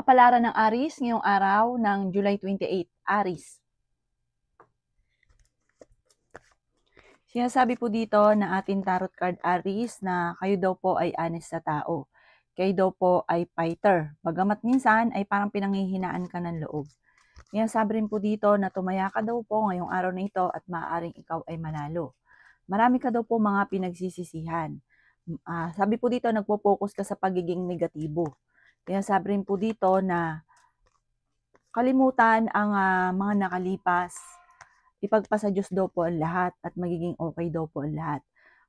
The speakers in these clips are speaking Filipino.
Kapalaran ng Aries ngayong araw ng July 28, Aries. Sinasabi po dito na ating tarot card Aries na kayo daw po ay honest na tao. Kayo daw po ay fighter. Bagamat minsan ay parang pinanghihinaan ka ng loob. Sinasabi rin po dito na tumaya ka daw po ngayong araw na ito at maaaring ikaw ay manalo. Marami ka daw po mga pinagsisisihan. Sabi po dito, nagpo-focus ka sa pagiging negatibo. Sinasabi rin po dito na kalimutan ang mga nakalipas. Ipagpasa Diyos daw po ang lahat at magiging okay daw po ang lahat.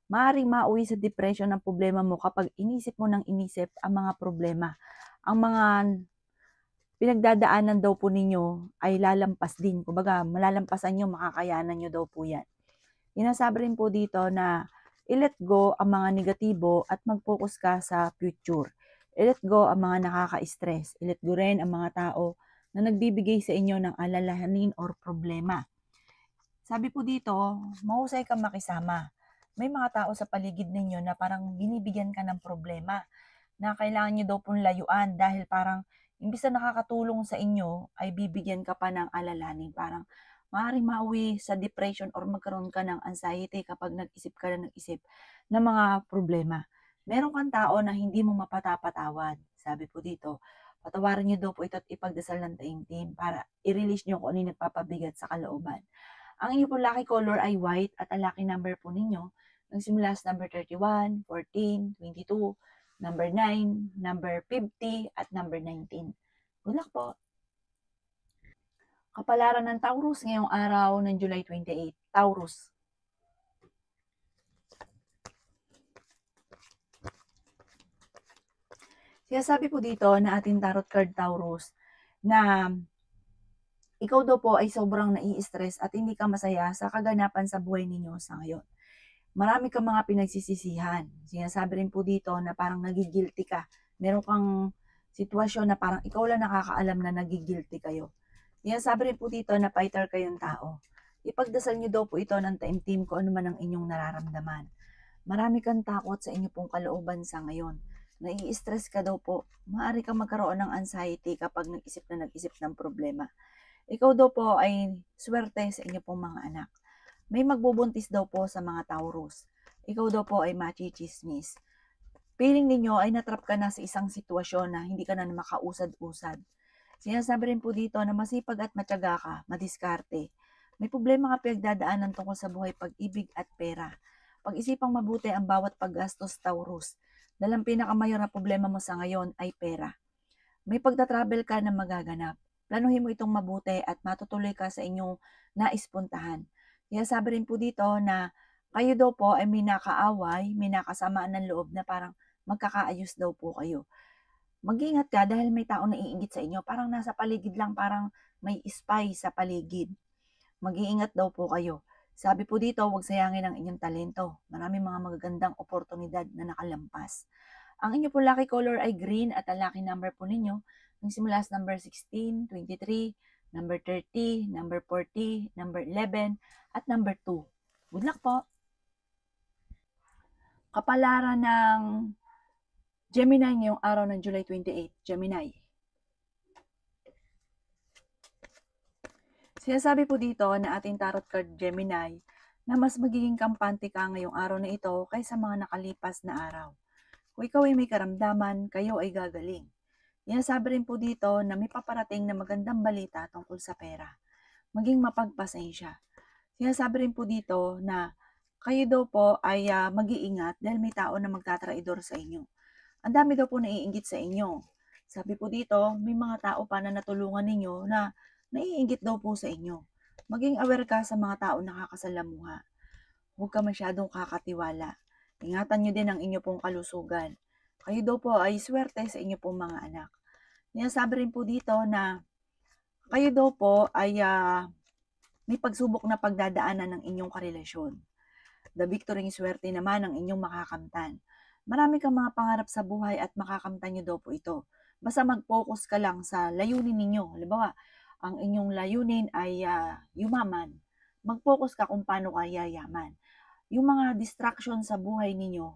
Maaaring mauwi sa depression ang problema mo kapag inisip mo ng inisip ang mga problema. Ang mga pinagdadaanan daw po ninyo ay lalampas din. Kumbaga, malalampasan nyo, makakayanan nyo daw po yan. Inasabi rin po dito na i-let go ang mga negatibo at mag-focus ka sa future. I-let go ang mga nakaka-stress. I-let go rin ang mga tao na nagbibigay sa inyo ng alalahanin or problema. Sabi po dito, mahusay kang makisama. May mga tao sa paligid ninyo na parang binibigyan ka ng problema na kailangan nyo daw pong layuan dahil parang imbis na nakakatulong sa inyo ay bibigyan ka pa ng alalahanin. Parang maaaring mauwi sa depression or magkaroon ka ng anxiety kapag nag-isip ka na ng-isip ng mga problema. Meron kang tao na hindi mo mapatapatawad. Sabi po dito, patawarin nyo daw po ito at ipagdasal ng taimtim para i-release nyo kung ano yung nagpapabigat sa kalooban. Ang inyo po lucky color ay white at ang lucky number po ninyo nagsimula sa number 31, 14, 22, number 9, number 50 at number 19. Good luck po! Kapalaran ng Taurus ngayong araw ng July 28. Taurus. Sinasabi po dito na ating tarot card Taurus na ikaw daw po ay sobrang nai-stress at hindi ka masaya sa kaganapan sa buhay ninyo sa ngayon. Marami kang mga pinagsisisihan. Sinasabi rin po dito na parang nagigilty ka. Meron kang sitwasyon na parang ikaw lang nakakaalam na nagigilty kayo. Sinasabi rin po dito na fighter kayong tao. Ipagdasal nyo daw po ito ng taimtim kung ano man ang inyong nararamdaman. Marami kang takot sa inyo pong kalooban sa ngayon. Nai-stress ka daw po. Maaari kang magkaroon ng anxiety kapag nag-isip ng problema. Ikaw daw po ay swerte sa inyo pong mga anak. May magbubuntis daw po sa mga Taurus. Ikaw daw po ay machichismis. Feeling ninyo ay natrap ka na sa isang sitwasyon na hindi ka na makausad-usad. Sinasabi rin po dito na masipag at matyaga ka, madiskarte. May problema ka pinagdadaanan tungkol sa buhay, pag-ibig at pera. Pag-isipang mabuti ang bawat paggastos, Taurus. Dahil ang pinakamayor na problema mo sa ngayon ay pera. May pagta-travel ka na magaganap. Planuhin mo itong mabuti at matutuloy ka sa inyong naispuntahan. Kaya sabi rin po dito na kayo daw po ay may nakaaway, may nakasamaan ng loob na parang magkakaayos daw po kayo. Mag-ingat ka dahil may tao na iinggit sa inyo. Parang nasa paligid lang, parang may spy sa paligid. Mag-iingat daw po kayo. Sabi po dito, huwag sayangin ang inyong talento. Maraming mga magagandang oportunidad na nakalampas. Ang inyo po lucky color ay green at ang lucky number po ninyo nagsimula sa number 16, 23, number 30, number 40, number 11, at number 2. Good luck po! Kapalaran ng Gemini ngayong araw ng July 28. Gemini. Sinasabi po dito na ating tarot card Gemini na mas magiging kampante ka ngayong araw na ito kaysa mga nakalipas na araw. Kung ikaw ay may karamdaman, kayo ay gagaling. Sinasabi rin po dito na may paparating na magandang balita tungkol sa pera. Maging mapagpasensya. Sinasabi rin po dito na kayo daw po ay mag-iingat dahil may tao na magtatraidor sa inyo. Ang dami daw po naiinggit sa inyo. Sabi po dito, may mga tao pa na natulungan ninyo na naiinggit daw po sa inyo. Maging aware ka sa mga tao na nakakasalamuha. Huwag ka masyadong kakatiwala. Ingatan nyo din ang inyo pong kalusugan. Kayo daw po ay swerte sa inyo pong mga anak. Sinasabi rin po dito na kayo daw po ay may pagsubok na pagdadaanan ng inyong karelasyon. The victory ng swerte naman ang inyong makakamtan. Marami kang mga pangarap sa buhay at makakamtan nyo daw po ito. Basta mag-focus ka lang sa layunin ninyo. Halimbawa, ang inyong layunin ay yumaman. Mag-focus ka kung paano ka yayaman. Yung mga distraction sa buhay ninyo,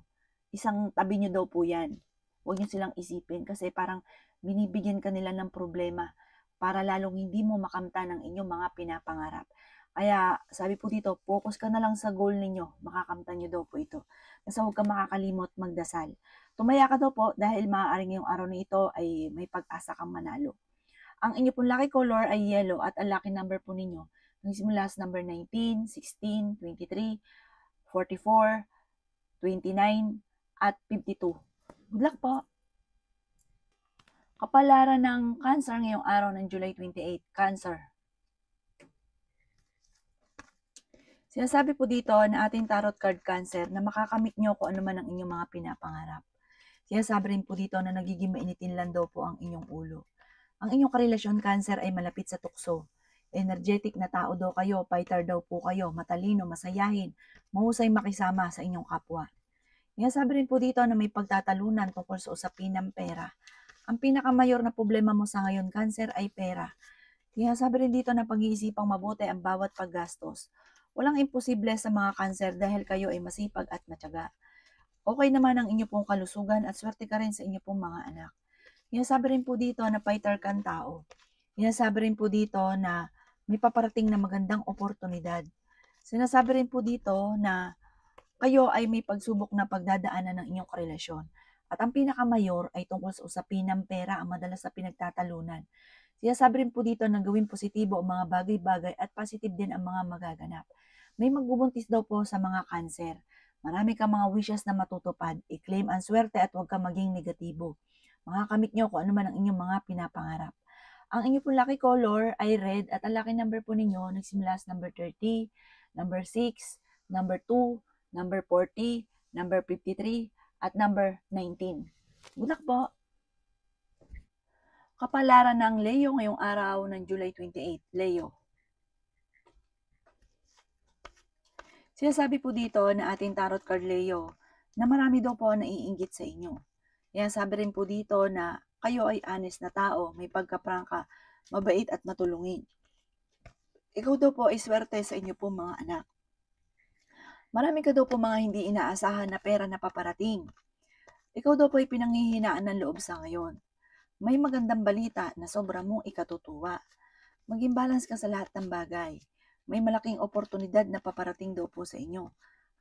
isang tabi nyo daw po yan. Huwag nyo silang isipin kasi parang binibigyan ka nila ng problema para lalong hindi mo makamtan ang inyong mga pinapangarap. Kaya sabi po dito, focus ka na lang sa goal ninyo, makakamtan nyo daw po ito. Basta huwag kang makakalimot magdasal. Tumaya ka daw po dahil maaaring ngayong araw na ito ay may pag-asa kang manalo. Ang inyo pong lucky color ay yellow at ang lucky number po ninyo nagsimula sa number 19, 16, 23, 44, 29, at 52. Good luck po! Kapalaran ng Cancer ngayong araw ng July 28, Cancer. Sinasabi po dito na ating tarot card Cancer na makakamit nyo kung ano man ang inyong mga pinapangarap. Sinasabi rin po dito na nagiging mainitin lang daw po ang inyong ulo. Ang inyong karelasyon Cancer ay malapit sa tukso. Energetic na tao daw kayo, fighter daw po kayo, matalino, masayahin, mahusay makisama sa inyong kapwa. Sinasabi rin po dito na may pagtatalunan tungkol sa usapin ng pera. Ang pinakamayor na problema mo sa ngayon, Cancer, ay pera. Sinasabi rin dito na pag-iisipang mabuti ang bawat paggastos. Walang imposible sa mga Cancer dahil kayo ay masipag at matyaga. Okay naman ang inyo pong kalusugan at swerte ka rin sa inyo pong mga anak. Sinasabi rin po dito na fighter kang tao. Sinasabi rin po dito na may paparating na magandang oportunidad. Sinasabi rin po dito na kayo ay may pagsubok na pagdadaanan ng inyong karelasyon. At ang pinakamayor ay tungkol sa usapin ng pera ang madalas na pinagtatalunan. Sinasabi rin po dito na gawing positibo ang mga bagay-bagay at positive din ang mga magaganap. May magbubuntis daw po sa mga Cancer. Marami kang mga wishes na matutupad. I-claim ang swerte at huwag kang maging negatibo. Makakamit nyo kung ano man ang inyong mga pinapangarap. Ang inyong pong lucky color ay red at ang lucky number po ninyo nagsimula sa number 30, number 6, number 2, number 40, number 53, at number 19. Good luck po! Kapalaran ng Leo ngayong araw ng July 28, Leo. Sinasabi po dito na ating tarot card Leo na marami daw po naiinggit sa inyo. Kaya sabi rin po dito na kayo ay honest na tao, may pagkaprangka, mabait at matulungin. Ikaw daw po ay swerte sa inyo po mga anak. Marami ka daw po mga hindi inaasahan na pera na paparating. Ikaw daw po ay pinanghihinaan ng loob sa ngayon. May magandang balita na sobra mong ikatutuwa. Maging balance ka sa lahat ng bagay. May malaking oportunidad na paparating daw po sa inyo.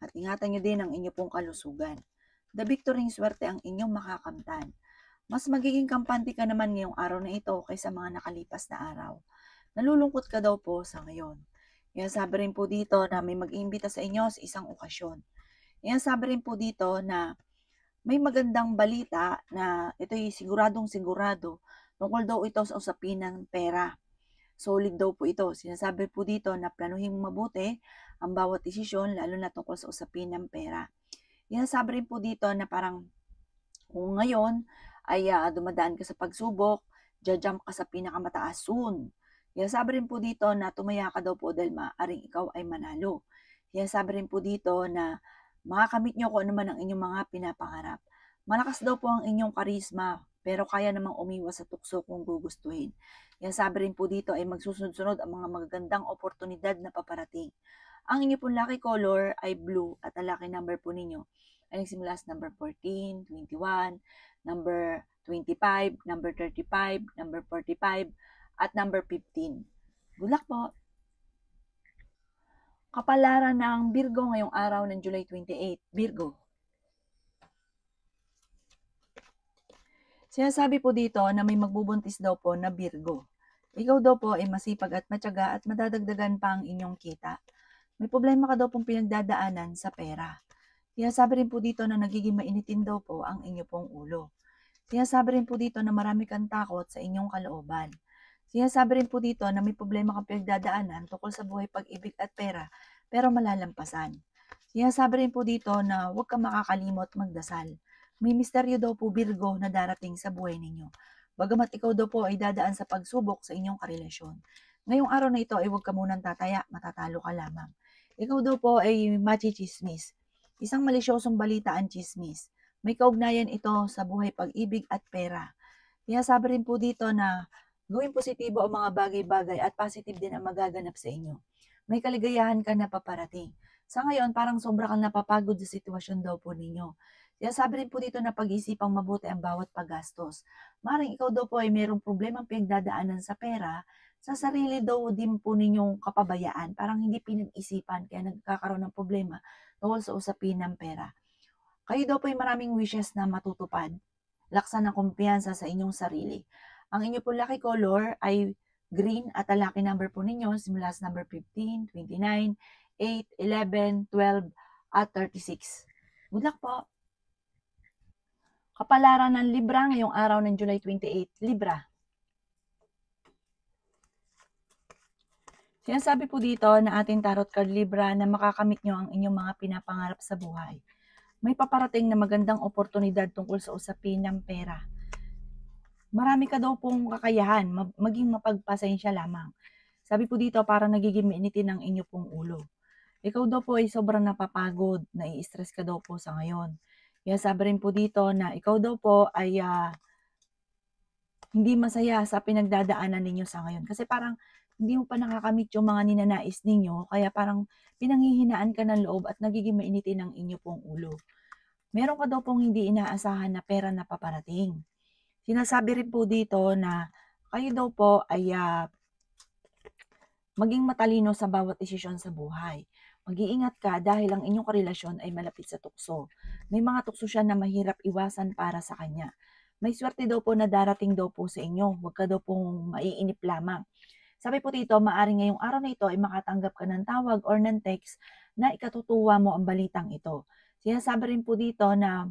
At ingatan nyo din ang inyo pong kalusugan. The victory swerte ang inyong makakamtan. Mas magiging kampante ka naman ngayong araw na ito kaysa mga nakalipas na araw. Nalulungkot ka daw po sa ngayon. Kaya sabi rin po dito na may mag-iimbita sa inyo sa isang okasyon. Kaya sabi rin po dito na may magandang balita na ito'y siguradong sigurado tungkol daw ito sa usapin ng pera. Solid daw po ito. Sinasabi po dito na planuhin mabuti ang bawat desisyon lalo na tungkol sa usapin ng pera. Sinasabi rin po dito na parang kung ngayon ay dumadaan ka sa pagsubok, jump ka sa pinakamataas soon. Sabi rin po dito na tumaya ka daw po dahil maaaring ikaw ay manalo. Sabi rin po dito na makakamit nyo kung ano man ang inyong mga pinapangarap. Malakas daw po ang inyong karisma, pero kaya namang umiwas sa tukso kung gugustuhin. Sabi rin po dito ay magsusunod-sunod ang mga magagandang oportunidad na paparating. Ang inyo pong lucky color ay blue at ang lucky number po ninyo ay nagsimula sa number 14, 21, number 25, number 35, number 45, at number 15. Good luck po! Kapalaran ng Virgo ngayong araw ng July 28, Virgo. Sinasabi po dito na may magbubuntis daw po na Virgo. Ikaw daw po ay masipag at matyaga at madadagdagan pa ang inyong kita. May problema ka daw pong pinagdadaanan sa pera. Sinasabi rin po dito na nagiging mainitin daw po ang inyo pong ulo. Sinasabi rin po dito na marami kang takot sa inyong kalooban. Sinasabi rin po dito na may problema kang pinagdadaanan tungkol sa buhay pag-ibig at pera, pero malalampasan. Sinasabi rin po dito na huwag kang makakalimot magdasal. May misteryo daw po Virgo na darating sa buhay ninyo. Bagamat ikaw daw po ay dadaan sa pagsubok sa inyong karelasyon. Ngayong araw na ito ay huwag ka munang tataya, matatalo ka lamang. Ikaw daw po ay machichismis. Isang malisyosong balita ang chismis. May kaugnayan ito sa buhay pag-ibig at pera. Sinasabi rin po dito na gawing positibo ang mga bagay-bagay at positive din ang magaganap sa inyo. May kaligayahan ka na paparating. Sa ngayon, parang sobra kang napapagod sa sitwasyon daw po ninyo. Sinasabi rin po dito na pag-iisipang mabuti ang bawat paggastos. Maaaring ikaw daw po ay mayroong problemang pinagdadaanan sa pera, sa sarili daw din po ninyong kapabayaan. Parang hindi pinag-isipan kaya nagkakaroon ng problema tungkol sa usapin ng pera. Kayo daw po ay maraming wishes na matutupad. Laksan ng kumpiyansa sa inyong sarili. Ang inyo po lucky color ay green at ang lucky number po ninyo simula sa number 15, 29, 8, 11, 12 at 36. Good luck po! Kapalaran ng Libra ngayong araw ng July 28. Libra. Sinasabi po dito na ating tarot card Libra na makakamit nyo ang inyong mga pinapangarap sa buhay. May paparating na magandang oportunidad tungkol sa usapin ng pera. Marami ka daw pong kakayahan, maging mapagpasensya lamang. Sabi po dito, parang nagiging mainitin ang inyo pong ulo. Ikaw daw po ay sobrang napapagod, nai-stress ka daw po sa ngayon. Kaya sabi rin po dito na ikaw daw po ay hindi masaya sa pinagdadaanan ninyo sa ngayon. Kasi parang hindi mo pa nakakamit yung mga ninanais ninyo, kaya parang pinanghihinaan ka ng loob at nagiging mainitin ang inyo pong ulo. Meron ka daw pong hindi inaasahan na pera na paparating. Sinasabi rin po dito na kayo daw po ay maging matalino sa bawat desisyon sa buhay. Mag-iingat ka dahil ang inyong karelasyon ay malapit sa tukso. May mga tukso siya na mahirap iwasan para sa kanya. May swerte daw po na darating daw po sa inyo. Huwag ka daw pong maiinip lamang. Sabi po dito, maaring ngayong araw na ito ay makatanggap ka ng tawag or ng text na ikatutuwa mo ang balitang ito. Sinasabi rin po dito na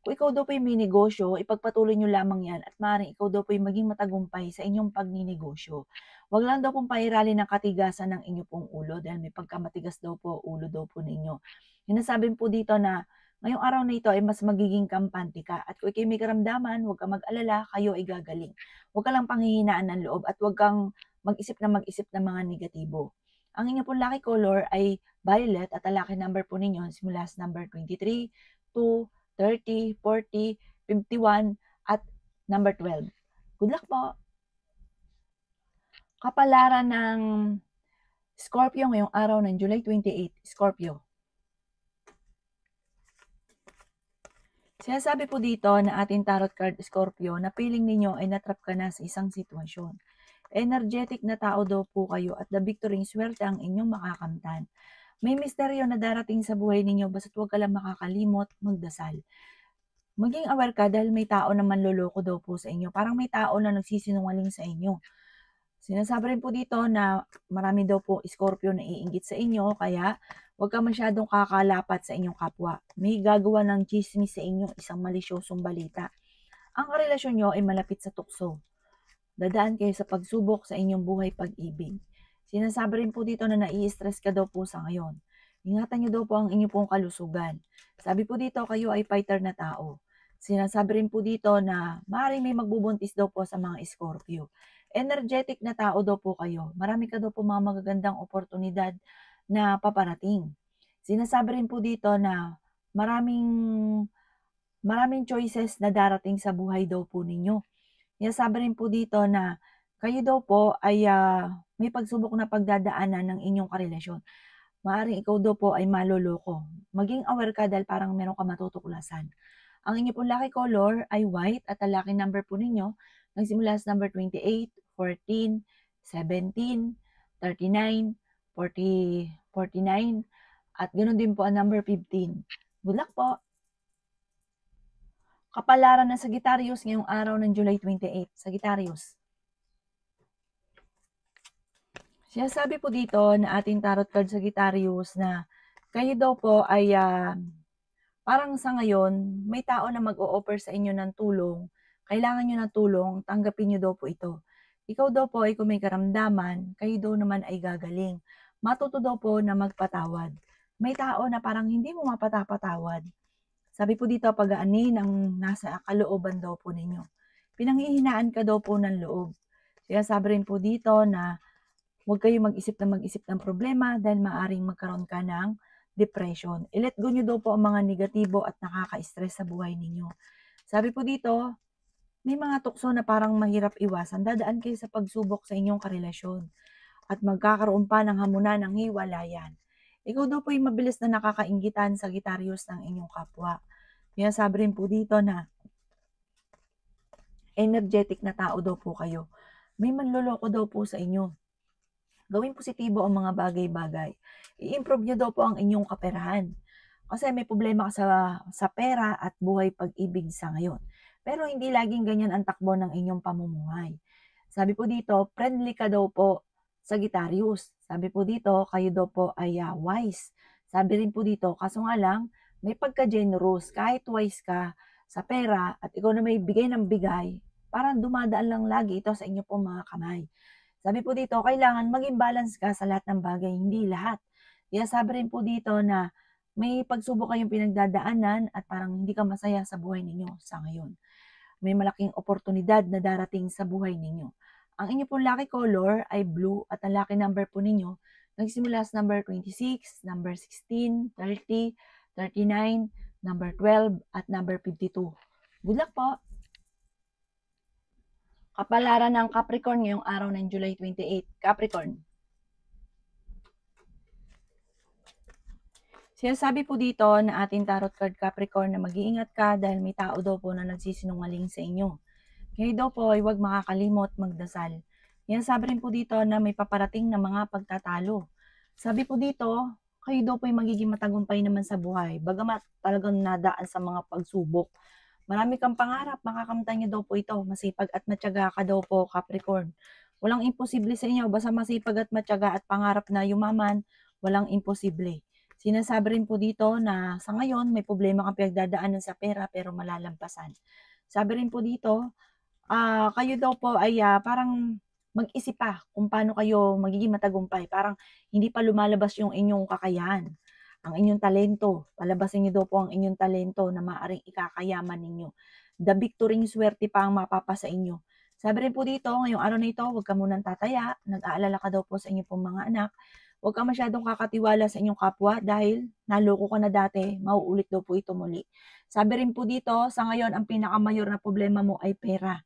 kung ikaw daw po may negosyo, ipagpatuloy nyo lamang yan at maaaring ikaw daw po maging matagumpay sa inyong pagninegosyo. Huwag lang daw pong pairali ng katigasan ng inyo pong ulo dahil may pagkamatigas daw po ulo daw po ninyo. Sinasabi po dito na ngayong araw na ito ay mas magiging kampante ka at kung ikaw may karamdaman, huwag kang mag-alala, kayo ay gagaling. Huwag ka lang panghihinaan ng loob at huwag kang mag-isip ng mga negatibo. Ang inyo pong lucky color ay violet at ang lucky number po ninyo simula sa number 23, 2, 30, 40, 51 at number 12. Good luck po! Kapalaran ng Scorpio ngayong araw ng July 28, Scorpio. Sinasabi po dito na ating tarot card Scorpio na feeling ninyo ay natrap ka na sa isang sitwasyon. Energetic na tao daw po kayo at the victory swerte ang inyong makakamtan. May misteryo na darating sa buhay ninyo basta't huwag ka lang makakalimot magdasal. Maging aware ka dahil may tao na manloloko daw po sa inyo. Parang may tao na nagsisinungaling sa inyo. Sinasabi rin po dito na marami daw po Scorpio na iinggit sa inyo, kaya huwag ka masyadong kakalapat sa inyong kapwa. May gagawa ng chismis sa inyo, isang malisyosong balita. Ang karelasyon nyo ay malapit sa tukso. Dadaan kayo sa pagsubok sa inyong buhay pag-ibig. Sinasabi rin po dito na nai-stress ka daw po sa ngayon. Ingatan nyo daw po ang inyong pong kalusugan. Sabi po dito, kayo ay fighter na tao. Sinasabi rin po dito na maaaring may magbubuntis daw po sa mga Scorpio. Energetic na tao daw po kayo. Marami ka daw po mga magagandang oportunidad na paparating. Sinasabi rin po dito na maraming choices na darating sa buhay daw po ninyo. Sinasabi rin po dito na kayo daw po ay may pagsubok na pagdadaanan ng inyong karelasyon. Maaaring ikaw daw po ay maloloko. Maging aware ka dahil parang meron ka matutuklasan. Ang inyo pong lucky color ay white at ang lucky number po ninyo nagsimula sa number 28, 14, 17, 39, 40, 49, at ganoon din po ang number 15. Good luck po! Kapalaran ng Sagittarius ngayong araw ng July 28, Sagittarius. Sinasabi po dito na ating tarot card Sagittarius na kayo daw po ay parang sa ngayon, may tao na mag-o-offer sa inyo ng tulong, kailangan nyo ng tulong, tanggapin nyo daw po ito. Ikaw daw po ay kung may karamdaman, kayo daw naman ay gagaling. Matuto daw po na magpatawad. May tao na parang hindi mo mapatapatawad. Sabi po dito, pag-aanin ang nasa kalooban daw po ninyo. Pinanghihinaan ka daw po ng loob. Kaya sabi rin po dito na huwag kayo mag-isip ng problema dahil maaring magkaroon ka ng depression. I-let go nyo daw po ang mga negatibo at nakaka-stress sa buhay ninyo. Sabi po dito, may mga tukso na parang mahirap iwasan. Dadaan kayo sa pagsubok sa inyong karelasyon at magkakaroon pa ng hamunan ng hiwalayan. Ikaw daw po ay mabilis na nakakainggitan sa Sagittarius ng inyong kapwa. Sinasabi rin po dito na energetic na tao daw po kayo. May manloloko daw po sa inyo. Gawing positibo ang mga bagay-bagay. I-improve nyo daw po ang inyong kaperahan. Kasi may problema ka sa pera at buhay pag-ibig sa ngayon. Pero hindi laging ganyan ang takbo ng inyong pamumuhay. Sabi po dito, friendly ka daw po Sagittarius. Sabi po dito, kayo daw po ay wise. Sabi rin po dito, kaso nga lang, may pagka-generous. Kahit wise ka sa pera at ikaw na may bigay ng bigay, parang dumadaan lang lagi ito sa inyo po mga kamay. Sabi po dito, kailangan maging balance ka sa lahat ng bagay, hindi lahat. Kaya sabi rin po dito na may pagsubok kayong pinagdadaanan at parang hindi ka masaya sa buhay ninyo sa ngayon. May malaking oportunidad na darating sa buhay ninyo. Ang inyo pong lucky color ay blue at ang lucky number po ninyo nagsimula sa number 26, number 16, 30, 39, number 12 at number 52. Good luck po! Kapalaran ng Capricorn ngayong araw ng July 28. Capricorn. Sinasabi po dito na ating tarot card Capricorn na mag-iingat ka dahil may tao daw po na nagsisinungaling sa inyo. Kaya daw po ay huwag makakalimot magdasal. Yan sabi rin po dito na may paparating na mga pagtatalo. Sabi po dito, kayo daw po ay magiging matagumpay naman sa buhay. Bagamat talagang nadaan sa mga pagsubok. Marami kang pangarap, makakamtan niyo daw po ito. Masipag at matyaga ka daw po, Capricorn. Walang imposible sa inyo. Basta masipag at matyaga at pangarap na yumaman, walang imposible. Sinasabi rin po dito na sa ngayon, may problema kang pinagdadaanan sa pera pero malalampasan. Sabi rin po dito, kayo daw po ay parang mag-isip pa kung paano kayo magiging matagumpay. Parang hindi pa lumalabas yung inyong kakayahan, ang inyong talento. Palabasin niyo daw po ang inyong talento na maaaring ikakayaman ninyo. The victory swerte pa ang mapapa sa inyo. Sabi rin po dito, ngayong araw na ito, huwag ka munang tataya. Nag-aalala ka daw po sa inyong pong mga anak. Huwag ka masyadong kakatiwala sa inyong kapwa dahil naloko ka na dati, mauulit daw po ito muli. Sabi rin po dito, sa ngayon, ang pinakamayor na problema mo ay pera.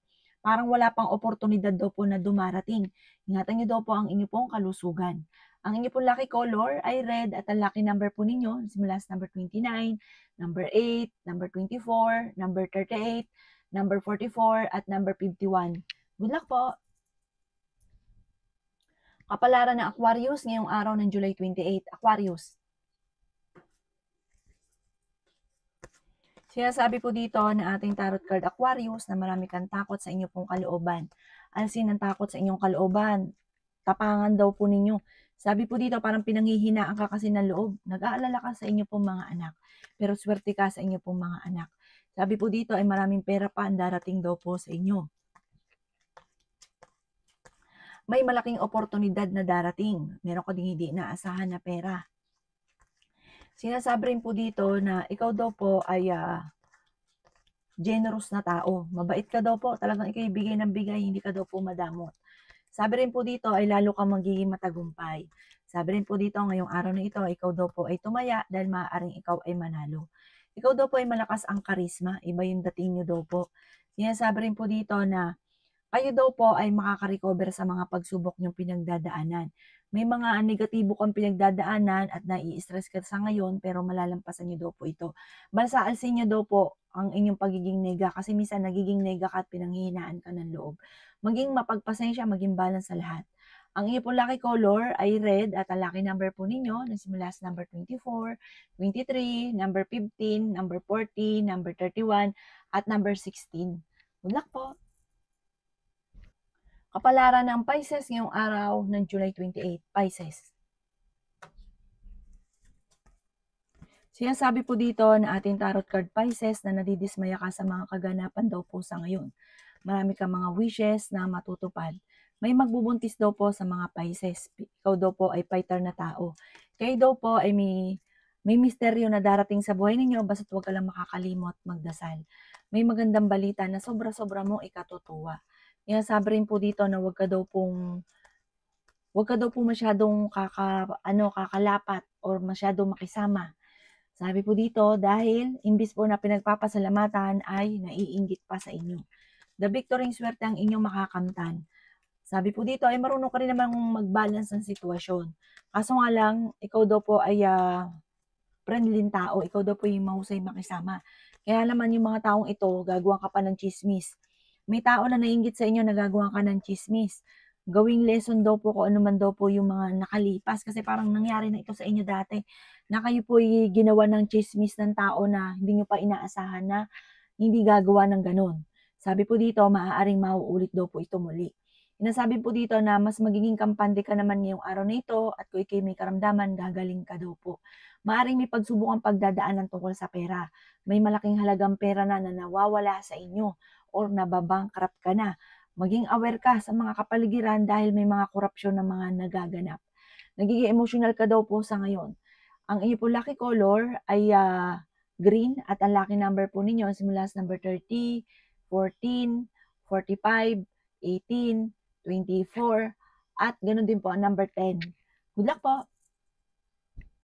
Parang wala pang oportunidad daw po na dumarating. Ingatan niyo daw po ang inyong pong kalusugan. Ang inyong pong lucky color ay red at ang lucky number po ninyo, simula sa number 29, number 8, number 24, number 38, number 44, at number 51. Good luck po! Kapalaran ng Aquarius ngayong araw ng July 28. Aquarius. Sinasabi po dito na ating tarot card Aquarius na marami kang takot sa inyo pong kalooban. Alsin ang takot sa inyong kalooban? Tapangan daw po ninyo. Sabi po dito parang pinanghihinaan ka kasi ng loob. Nag-aalala ka sa inyo pong mga anak. Pero swerte ka sa inyo pong mga anak. Sabi po dito ay maraming pera pa ang darating daw po sa inyo. May malaking oportunidad na darating. Meron ka ding hindi naasahan na pera. Sinasabi rin po dito na ikaw daw po ay generous na tao. Mabait ka daw po. Talagang ikaw bigay ng bigay, hindi ka daw po madamot. Sabi rin po dito ay lalo kang magiging matagumpay. Sabi rin po dito ngayong araw na ito, ikaw daw po ay tumaya dahil maaaring ikaw ay manalo. Ikaw daw po ay malakas ang karisma. Iba yung dating nyo daw po. Sinasabi rin po dito na kayo daw po ay makaka-recover sa mga pagsubok nyong pinagdadaanan. May mga negatibo kang pinagdadaanan at nai-stress ka sa ngayon pero malalampasan nyo daw po ito. Balsaalsin nyo daw po ang inyong pagiging nega kasi minsan nagiging nega ka at pinanghihinaan ka ng loob. Maging mapagpasensya, maging balance sa lahat. Ang inyong pong lucky color ay red at ang lucky number po ninyo nagsimula sa number 24, 23, number 15, number 40, number 31, at number 16. Good luck po! Kapalaran ng Pisces ngayong araw ng July 28, Pisces. Sinasabi po dito na ating tarot card Pisces na nadidismaya ka sa mga kaganapan daw po sa ngayon. Marami kang mga wishes na matutupad. May magbubuntis daw po sa mga Pisces. Ikaw daw po ay fighter na tao. Kayo daw po ay may misteryo na darating sa buhay ninyo basta't huwag ka lang makakalimot magdasal. May magandang balita na sobra-sobra mo ikatutuwa. Sabi rin po dito na wag ka daw pong masyadong kakalapat or masyadong makisama. Sabi po dito dahil imbis po na pinagpapasalamatan ay naiinggit pa sa inyo. The victory swerte ang inyong makakamtan. Sabi po dito ay marunong ka rin naman mag-balance ng sitwasyon. Kaso nga lang, ikaw daw po ay friendly tao. Ikaw daw po yung mahusay makisama. Kaya naman yung mga taong ito, gagawan ka pa ng tsismis. May tao na naiinggit sa inyo na gagawan ka ng tsismis. Gawing lesson daw po kung ano man daw po yung mga nakalipas kasi parang nangyari na ito sa inyo dati na kayo po ginawa ng tsismis ng tao na hindi nyo pa inaasahan na hindi gagawa ng gano'n. Sabi po dito, maaaring mauulit daw po ito muli. Sinasabi po dito na mas magiging kampante ka naman ngayong araw na ito at kung ikay may karamdaman, gagaling ka daw po. Maaaring may pagsubok ang pagdadaanan tungkol sa pera. May malaking halagang pera na nawawala sa inyo or nababankrupt ka na. Maging aware ka sa mga kapaligiran dahil may mga korupsyon na mga nagaganap. Nagiging emotional ka daw po sa ngayon. Ang inyo po lucky color ay green at ang lucky number po ninyo simula sa number 30, 14, 45, 18, 24, at ganoon din po ang number 10. Good luck po!